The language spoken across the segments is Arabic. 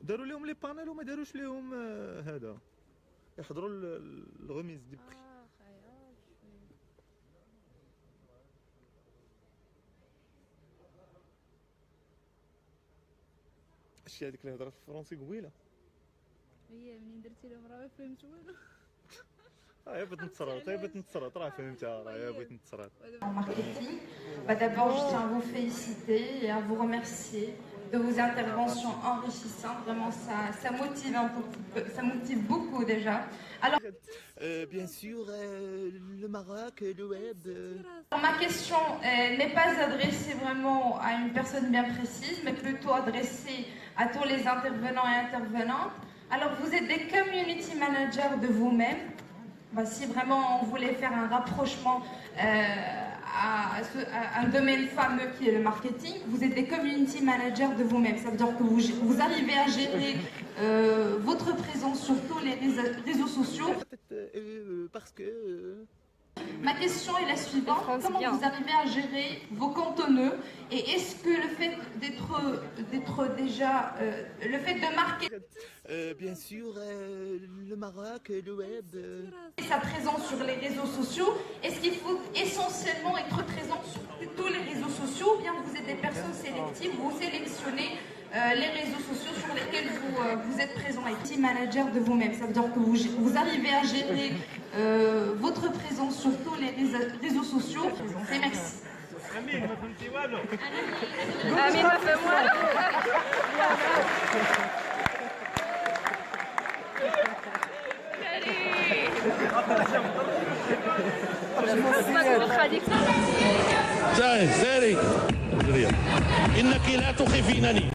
داروا لهم لي بانيل وما داروش لهم هذا يحضروا الغميز دي بري. خيال شويه. شتي هذيك اللي هضرات الفرنسي قبيله هي منين درتي لهم راه ما فهمت والو. هي بغيت نتصرط، هي بغيت نتصرط، راه فهمتها، راه هي بغيت نتصرط. En marketing. D'abord, je tiens à vous féliciter et à vous remercier de vos interventions enrichissantes. Vraiment, ça motive un peu, ça motive beaucoup déjà. Alors, bien sûr, le Maroc, le web. ma question n'est pas adressée vraiment à une personne bien précise, mais plutôt adressée à tous les intervenants et intervenantes. Alors, vous êtes des community managers de vous-même. Bah, si vraiment on voulait faire un rapprochement à un domaine fameux qui est le marketing, vous êtes des community managers de vous-même. Ça veut dire que vous arrivez à gérer votre présence sur tous les réseaux sociaux. Parce que. Ma question est la suivante. Comment vous arrivez à gérer vos contenus et est-ce que le fait d'être déjà... le fait de marquer... bien sûr, le Maroc, le web. Sa présence sur les réseaux sociaux, est-ce qu'il faut essentiellement être présent sur tous les réseaux sociaux ou bien vous êtes des personnes sélectives, vous sélectionnez les réseaux sociaux sur lesquels vous êtes présent et team manager de vous-même. Ça veut dire que vous arrivez à gérer votre présence sur tous les réseaux sociaux. Et merci. امين ما فهم والو. ساري انك لا تخيفينني.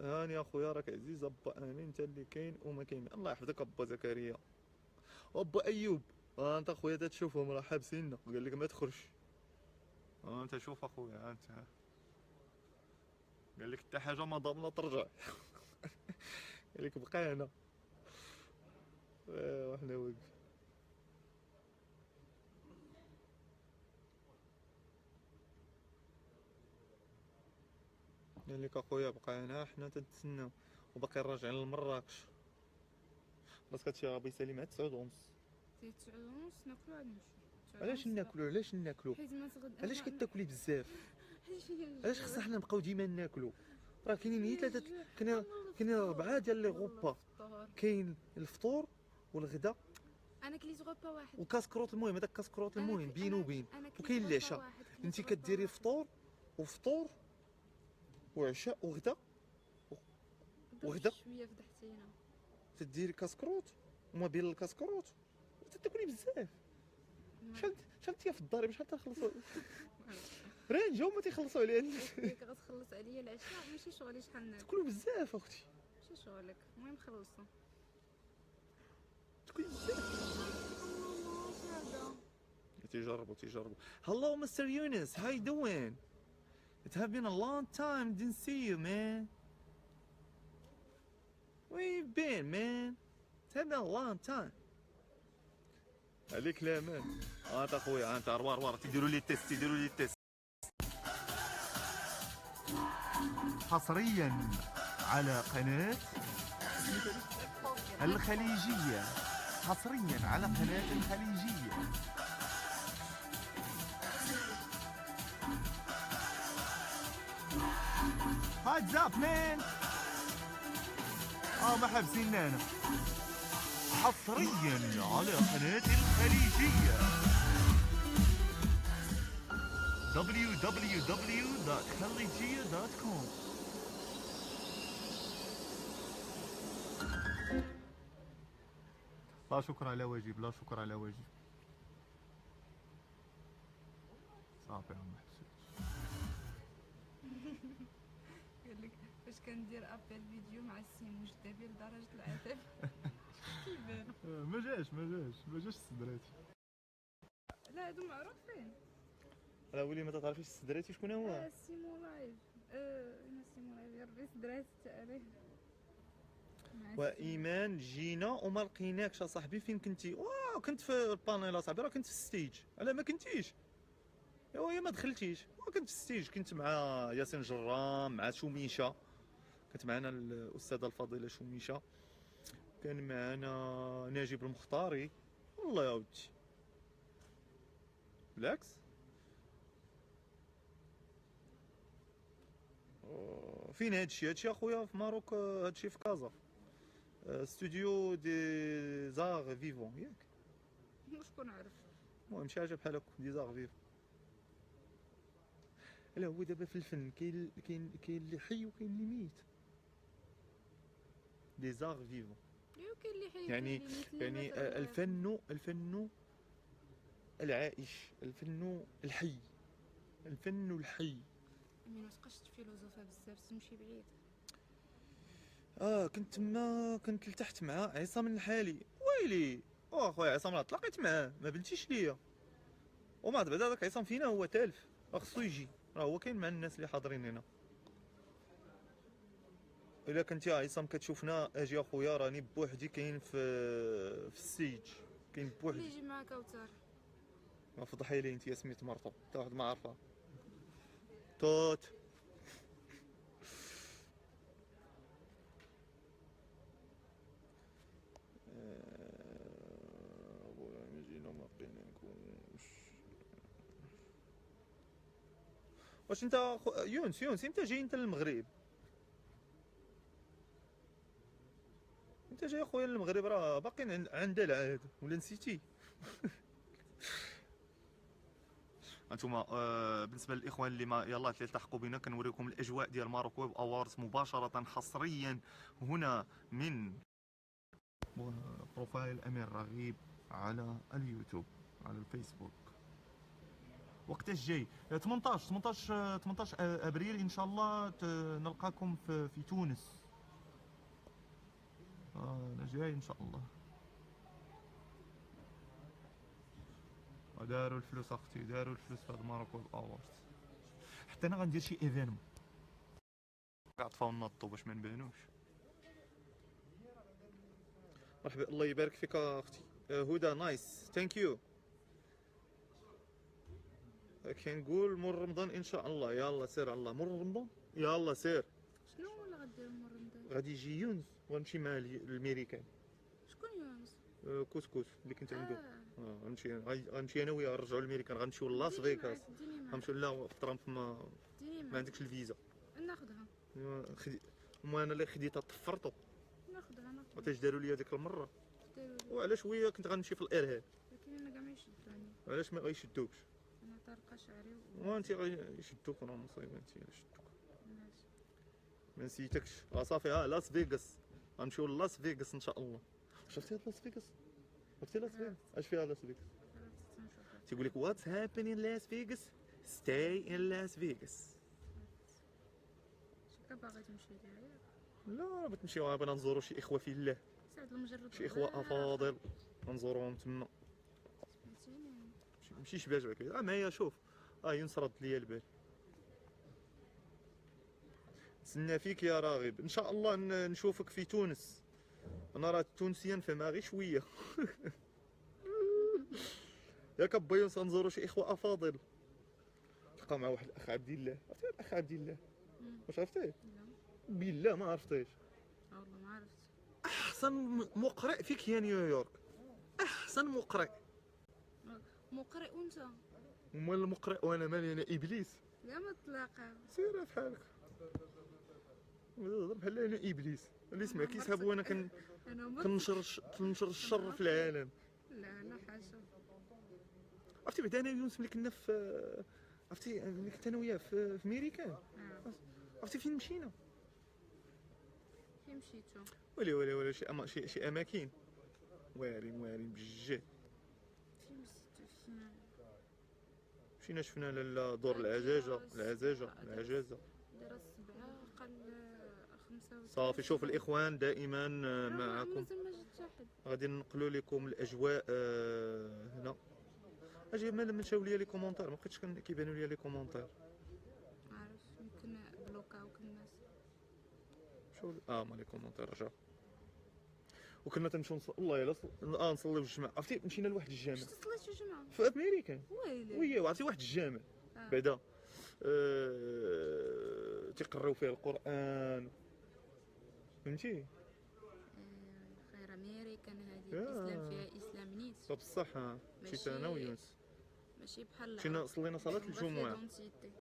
هاني اخويا راك عزيز ابا امين انت اللي كاين وما كاين. الله يحفظك ابا زكريا وابا ايوب. انت اخويا تشوفهم راه حابسيننا قال لك ما تخرجش. انت شوف اخويا انت قال لك حتى حاجه ما ضامنه ترجع. قال لك بقى هنا وحنا واقفين. قال لك اخويا بقى هنا حنا تنتسناو وباقي راجعين لمراكش. خاصك هادشي غادي يسالي مع 9 ونص. 9 ونص ناكلو عاد نمشيو. علاش ناكلو حيت ما تغدا. علاش كتاكلي بزاف؟ علاش خصنا حنا نبقاو ديما ناكلو؟ راه كاينين هي ثلاثه، كاينين 4 ديال لي غوبا. كاين الفطور والغدا. انا كليت غوبا واحد وكاسكروط. المهم هذاك كاسكروط المهم بين وبين. وكاين العشاء انت كديري فطور وعشاء وغدا شويه فضحتينا. تديري كاسكروط وما بين الكاسكروط تاكلي بزاف. شحال انت في الدار بشحال تخلصوا؟ رانجا هما تيخلصوا عليا. ياك غتخلص عليا العشاء ماشي شغلي شحال ناكل. تاكلوا بزاف اختي. ماشي شغلك المهم خلصوا. تاكلي بزاف. تيجربوا. Hello Mr. Yunus, how you doing? It has been a long time, didn't see you man. Where you been man? It has been a long time. عليك الامان. انت اخويا انت روار تيديروا لي تيست. حصريا على قناة الخليجية. Heads up man. ما حابسيننا هنا. حصريا على قناة الخليجية www.khalijiya.com. لا شكر على واجب. صافي ما حسيتش. قال لك فاش كندير ابل فيديو مع السيم وجدابي لدرجه العذاب. كيبان ما جاش السدراتي. لا هادو معروفين. راه ولي ما تعرفيش السدراتي شكون هو؟ سيمو لايف. سيمو لايف يا ربي سدراتي تاعي. وايمان جينا وما لقيناكش اصاحبي. فين كنتي؟ كنت في البانيل اصاحبي. راه كنت في الستيج. علاه ما كنتيش؟ ايوا ما دخلتيش. كنت في الستيج. كنت مع ياسين جرام مع شوميشه. كانت معنا الاستاذه الفاضله شميشه، كان معنا نجيب المختاري. والله يا ودي بالعكس. فين هادشي اخويا؟ في ماروك. هادشي في كازا، ستوديو دي زار فيفون ياك. شكون عرف؟ المهم شي حاجه بحال هكا دي زار فيفون. لا هو دابا في الفن كاين اللي حي وكاين اللي ميت. دي زار فيفون ايوا كاين اللي حي يعني كاين اللي ميت. يعني مثلاً الفن العائش، الفن الحي، الفن الحي. ما تبقاش تفيلوزوفا بزاف، تمشي بعيد. كنت تما، كنت لتحت مع عصام الحالي. ويلي اخويا عصام راه تلاقيت معاه، ما بنتيش ليا. وما بعد هذاك عصام فينا هو تالف، خصو يجي، راه هو كاين مع الناس اللي حاضرين هنا. الا كنت يا عصام كتشوفنا اجي اخويا، راني بوحدي كاين في السيج، كاين اللي بوحدي. يجي مع كوثر. ما فضحي لي انت سميت مرتو حتى واحد ما عارفها. توت واش انت يونس امتى جاي انت للمغرب؟ انت جاي اخويا للمغرب، راه باقيين عند العهد ولا نسيتي؟ انتما بالنسبه للاخوان اللي ما يلاه تلتحقوا بنا، كنوريكم الاجواء ديال ماروك ويب اووردز مباشره حصريا هنا من بروفايل امير رغيب على اليوتيوب على الفيسبوك. وقتاش جاي؟ 18 ابريل ان شاء الله نلقاكم في تونس. انا جاي ان شاء الله. داروا الفلوس اختي، داروا الفلوس في هاد ماروك ويب اووردز. حتى انا غندير شي ايفينمون عطفاو نطو باش ما نبانوش. مرحبا، الله يبارك فيك اختي هدى. نايس ثانك يو. كنقول مور رمضان ان شاء الله. يلا سير الله مور رمضان، يلا سير. شنو ولا غدير مور رمضان؟ غادي يجي يونس وغنمشي معاه للميريكان. شكون يونس؟ كوسكوس اللي كنت عنده. غنمشي انا وياه نرجعوا للميريكان، غنمشيو لاس فيغاس. غنمشيو لا في ترامب ما عندكش الفيزا. ناخذها. انا اللي خديتها طفرتو. ناخذها. وتاش داروا لي هذيك المره. داروا لي. وعلاش ويا كنت غنمشي في الارهاب؟ لكن انا كاع ما يشدوني. علاش ما غيشدوكش؟ انا طارقه شعري وانت غيشدوك، راه مصيبه انت اللي شدوك. الناس. ما نسيتكش. صافي لاس فيغاس، غنمشيو لاس فيغاس ان شاء الله. شفتي هاد لاس فيغاس؟ شفتي لاس فيغاس؟ اش فيها لاس فيغاس؟ تيقول لك واتس هابين ان لاس فيغاس ستاي ان لاس فيغاس. شكا باغا تمشي ليها. لا بغيت نمشيو، بغينا نزورو شي اخوه في الله، سعد المجرد. شي اخوه افاضل نزوروهم تما. مشيش بعجبك معايا. شوف يونس رد ليا البال. نتسنى فيك يا راغب ان شاء الله نشوفك في تونس. انا راه التونسيه نفهمها غير شويه. ياك با يونس نزورو شي اخوه افاضل. تلقى مع واحد الاخ عبد الله. عرفتي الاخ عبد الله؟ واش عرفتيه؟ لا بالله ما عرفتيش. والله ما عرفت. احسن مقرئ فيك يا نيويورك، احسن مقرئ. مقرئ وانت؟ ومال المقرئ وانا مالي، انا ابليس. لا ما تلاقى. سير في حالك. بحال انا ابليس اللي سمع كيسحب وانا كنشر الشر في العالم. لا لا حاشا. عرفتي بعدا انا ويونس ملي كنا في، عرفتي ملي كنت انا وياه في ميريكان، عرفتي فين مشينا؟ فين مشيتو؟ ولا شي اماكن واعرين بجد. فين مشيتو؟ فين؟ مشينا شفنا دور العجاجه. دايرة 7 قل 5. صافي شوف الاخوان دائما معكم. مازال ما جات حتى حد. غادي ننقلوا لكم الاجواء هنا. اجي ما مشاو ليا لي كومونتير، ما بقيتش كيبانوا ليا لي كومونتير. عارف يمكن بلوكاوك الناس. شو ما لي كومونتير رجعوا. وكنا تنمشيو والله الا نصليو الجمعه. عرفتي مشينا لواحد الجامع واش صليتو جمعة؟ في امريكا. ويلي. ويا وعرفتي واحد الجامع بعدا تيقراو فيه القران فهمتي؟ خير أمريكان هذه يا. الإسلام فيها إسلام نيت طب بصح مشيت انا ماشي- ويونس ماشي بحال مشينا صلينا صلاة on va faire الجمعة identité.